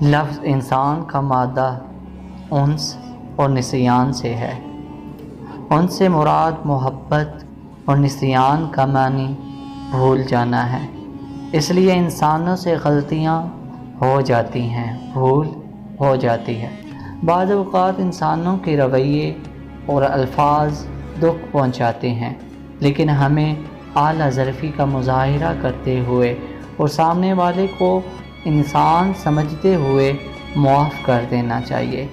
لفظ انسان کا مادہ انس اور نسیان سے ہے۔ انس سے مراد محبت اور نسیان کا معنی بھول جانا ہے۔ اس لیے انسانوں سے غلطیاں ہو جاتی ہیں، بھول ہو جاتی ہے۔ بعض اوقات انسانوں کے رویے اور الفاظ دکھ پہنچاتے ہیں، لیکن ہمیں اعلیٰ ظرفی کا مظاہرہ کرتے ہوئے اور سامنے والے کو انسان سمجھتے ہوئے معاف کر دینا چاہیے۔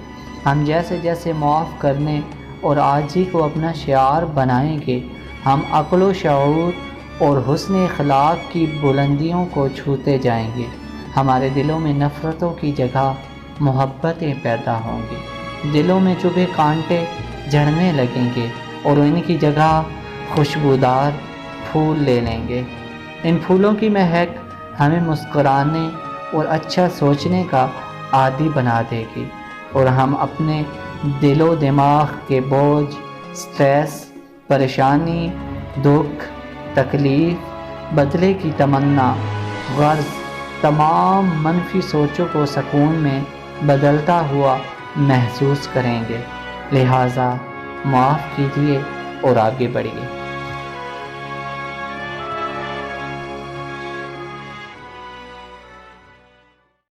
ہم جیسے جیسے معاف کرنے اور عاجزی کو اپنا شعار بنائیں گے، ہم عقل و شعور اور حسن اخلاق کی بلندیوں کو چھوتے جائیں گے۔ ہمارے دلوں میں نفرتوں کی جگہ محبتیں پیدا ہوں گی، دلوں میں چبھے کانٹے جھڑنے لگیں گے اور ان کی جگہ خوشبودار پھول لے لیں گے۔ ان پھولوں کی مہک ہمیں مسکرانے اور اچھا سوچنے کا عادی بنا دے گی، اور ہم اپنے دل و دماغ کے بوجھ، سٹریس، پریشانی، دکھ، تکلیف، بدلے کی تمنا، غرض تمام منفی سوچوں کو سکون میں بدلتا ہوا محسوس کریں گے۔ لہٰذا معاف کیجیے اور آگے بڑھیے۔